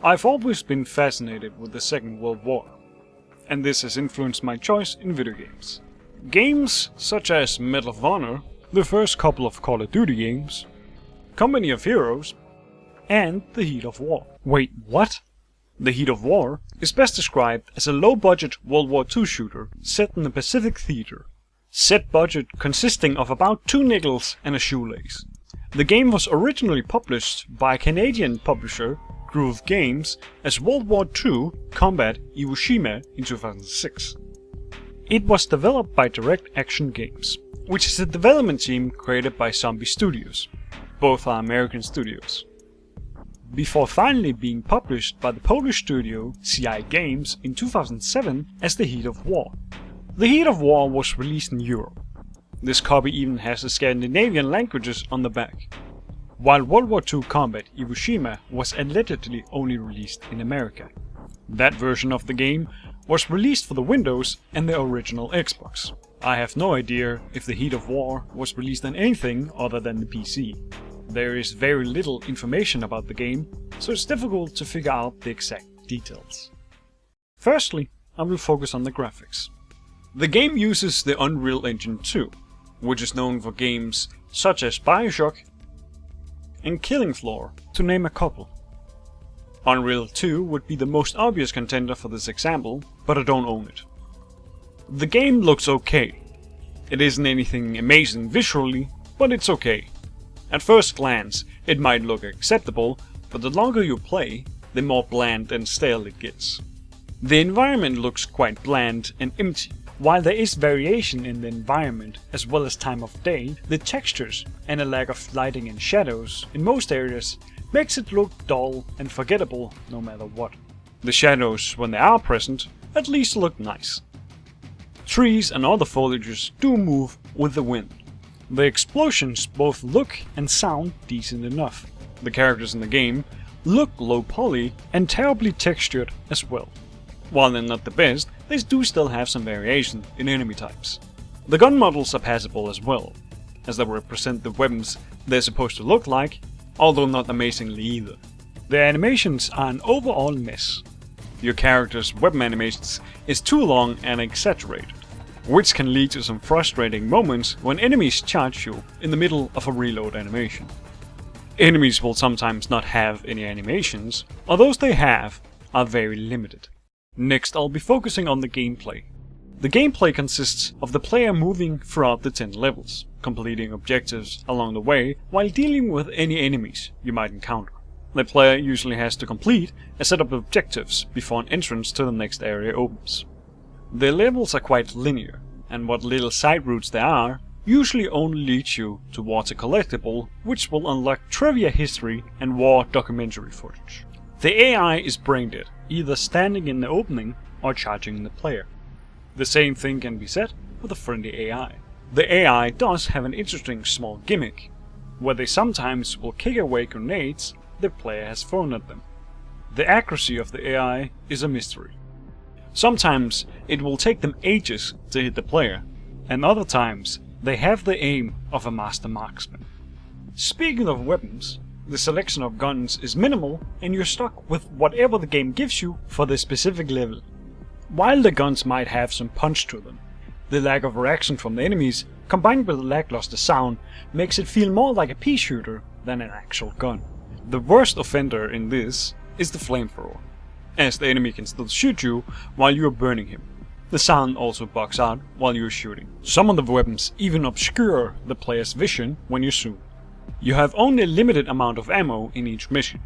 I've always been fascinated with the Second World War, and this has influenced my choice in video games. Games such as Medal of Honor, the first couple of Call of Duty games, Company of Heroes, and The Heat of War. Wait, what? The Heat of War is best described as a low-budget World War II shooter set in the Pacific Theater. Set budget consisting of about 2 nickels and a shoelace. The game was originally published by Canadian publisher Groove Games as World War II Combat Iwo Jima in 2006. It was developed by Direct Action Games, which is a development team created by Zombie Studios. Both are American studios. Before finally being published by the Polish studio CI Games in 2007 as The Heat of War. The Heat of War was released in Europe. This copy even has the Scandinavian languages on the back, while World War II Combat Iwo Jima was allegedly only released in America. That version of the game was released for the Windows and the original Xbox. I have no idea if The Heat of War was released on anything other than the PC. There is very little information about the game, so it's difficult to figure out the exact details. Firstly, I will focus on the graphics. The game uses the Unreal Engine 2, which is known for games such as Bioshock and Killing Floor, to name a couple. Unreal 2 would be the most obvious contender for this example, but I don't own it. The game looks okay. It isn't anything amazing visually, but it's okay. At first glance, it might look acceptable, but the longer you play, the more bland and stale it gets. The environment looks quite bland and empty. While there is variation in the environment as well as time of day, the textures and a lack of lighting and shadows in most areas makes it look dull and forgettable no matter what. The shadows, when they are present, at least look nice. Trees and other foliages do move with the wind. The explosions both look and sound decent enough. The characters in the game look low poly and terribly textured as well. While they're not the best, they do still have some variation in enemy types. The gun models are passable as well, as they represent the weapons they're supposed to look like, although not amazingly either. Their animations are an overall mess. Your character's weapon animations is too long and exaggerated, which can lead to some frustrating moments when enemies charge you in the middle of a reload animation. Enemies will sometimes not have any animations, or those they have are very limited. Next, I'll be focusing on the gameplay. The gameplay consists of the player moving throughout the 10 levels, completing objectives along the way while dealing with any enemies you might encounter. The player usually has to complete a set of objectives before an entrance to the next area opens. The levels are quite linear, and what little side routes there are usually only leads you towards a collectible which will unlock trivia history and war documentary footage. The AI is brain dead, either standing in the opening or charging the player. The same thing can be said with a friendly AI. The AI does have an interesting small gimmick, where they sometimes will kick away grenades the player has thrown at them. The accuracy of the AI is a mystery. Sometimes it will take them ages to hit the player, and other times they have the aim of a master marksman. Speaking of weapons, the selection of guns is minimal and you're stuck with whatever the game gives you for the specific level. While the guns might have some punch to them, the lack of reaction from the enemies combined with the lackluster sound makes it feel more like a pea shooter than an actual gun. The worst offender in this is the flamethrower, as the enemy can still shoot you while you are burning him. The sound also bugs out while you are shooting. Some of the weapons even obscure the player's vision when you zoom. You have only a limited amount of ammo in each mission.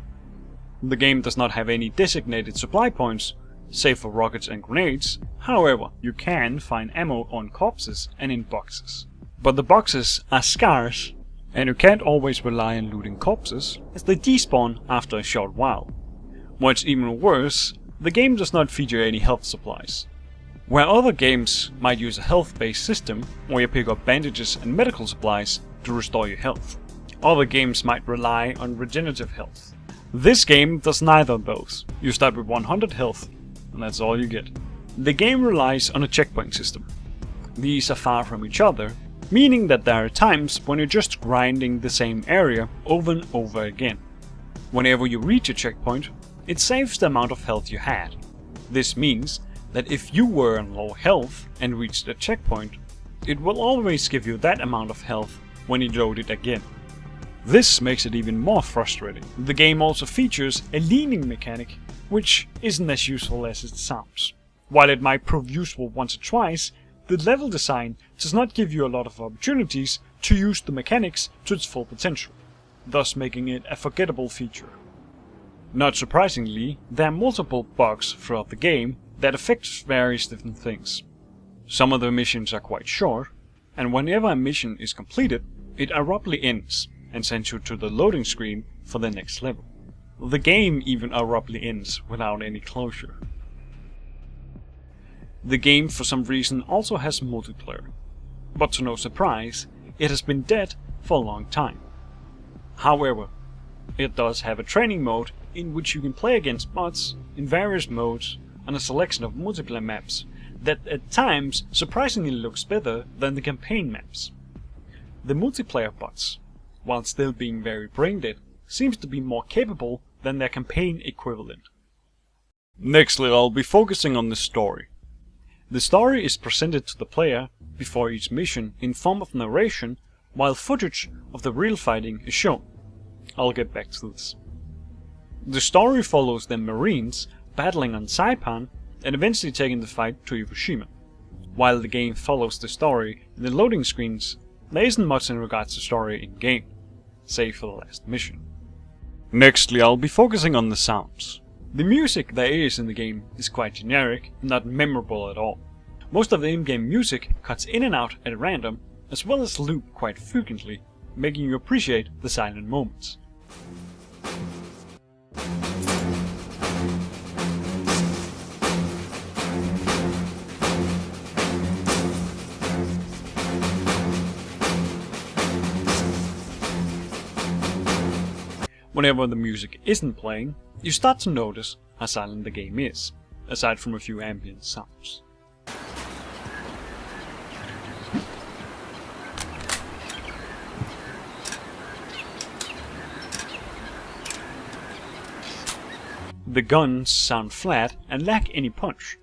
The game does not have any designated supply points, save for rockets and grenades. However, you can find ammo on corpses and in boxes. But the boxes are scarce, and you can't always rely on looting corpses, as they despawn after a short while. What's even worse, the game does not feature any health supplies. Where other games might use a health-based system, where you pick up bandages and medical supplies to restore your health. Other games might rely on regenerative health. This game does neither of those. You start with 100 health, and that's all you get. The game relies on a checkpoint system. These are far from each other, meaning that there are times when you're just grinding the same area over and over again. Whenever you reach a checkpoint, it saves the amount of health you had. This means that if you were on low health and reached a checkpoint, it will always give you that amount of health when you load it again. This makes it even more frustrating. The game also features a leaning mechanic, which isn't as useful as it sounds. While it might prove useful once or twice, the level design does not give you a lot of opportunities to use the mechanics to its full potential, thus making it a forgettable feature. Not surprisingly, there are multiple bugs throughout the game that affect various different things. Some of the missions are quite short, and whenever a mission is completed, it abruptly ends and sends you to the loading screen for the next level. The game even abruptly ends without any closure. The game for some reason also has multiplayer, but to no surprise, it has been dead for a long time. However, it does have a training mode in which you can play against bots in various modes on a selection of multiplayer maps that at times surprisingly looks better than the campaign maps. The multiplayer bots, while still being very brain-dead, seems to be more capable than their campaign equivalent. Nextly, I'll be focusing on the story. The story is presented to the player before each mission in form of narration, while footage of the real fighting is shown. I'll get back to this. The story follows the Marines battling on Saipan and eventually taking the fight to Hiroshima. While the game follows the story in the loading screens, there isn't much in regards to story in game, save for the last mission. Nextly, I'll be focusing on the sounds. The music there is in the game is quite generic and not memorable at all. Most of the in-game music cuts in and out at random, as well as loop quite frequently, making you appreciate the silent moments. Whenever the music isn't playing, you start to notice how silent the game is, aside from a few ambient sounds. The guns sound flat and lack any punch.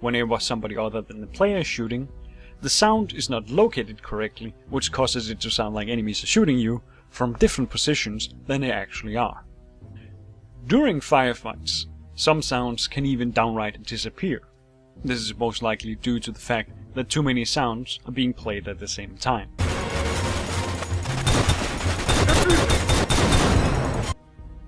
Whenever somebody other than the player is shooting, the sound is not located correctly, which causes it to sound like enemies are shooting you from different positions than they actually are. During firefights, some sounds can even downright disappear. This is most likely due to the fact that too many sounds are being played at the same time.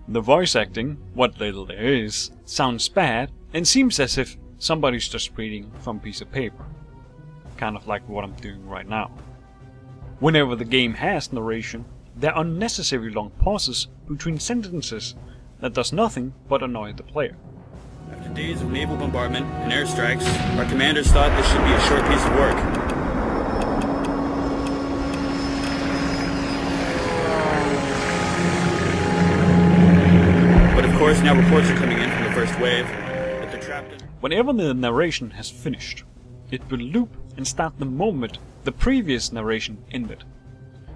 The voice acting, what little there is, sounds bad and seems as if somebody's just reading from a piece of paper. Kind of like what I'm doing right now. Whenever the game has narration, there are unnecessary long pauses between sentences that does nothing but annoy the player. After days of naval bombardment and airstrikes, our commanders thought this should be a short piece of work. But of course, now reports are coming in from the first wave. Whenever the narration has finished, it will loop and start the moment the previous narration ended.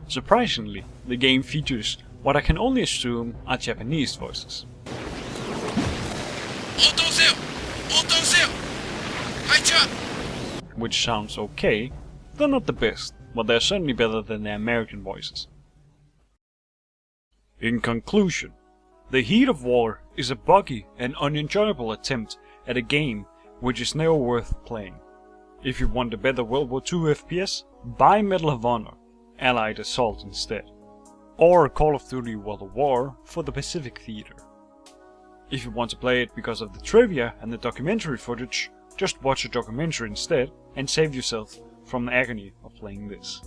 Surprisingly, the game features what I can only assume are Japanese voices. Which sounds okay, they're not the best, but they're certainly better than the American voices. In conclusion, The Heat of War is a buggy and unenjoyable attempt at a game which is never worth playing. If you want a better World War II FPS, buy Medal of Honor, Allied Assault instead, or Call of Duty World of War for the Pacific Theater. If you want to play it because of the trivia and the documentary footage, just watch a documentary instead and save yourself from the agony of playing this.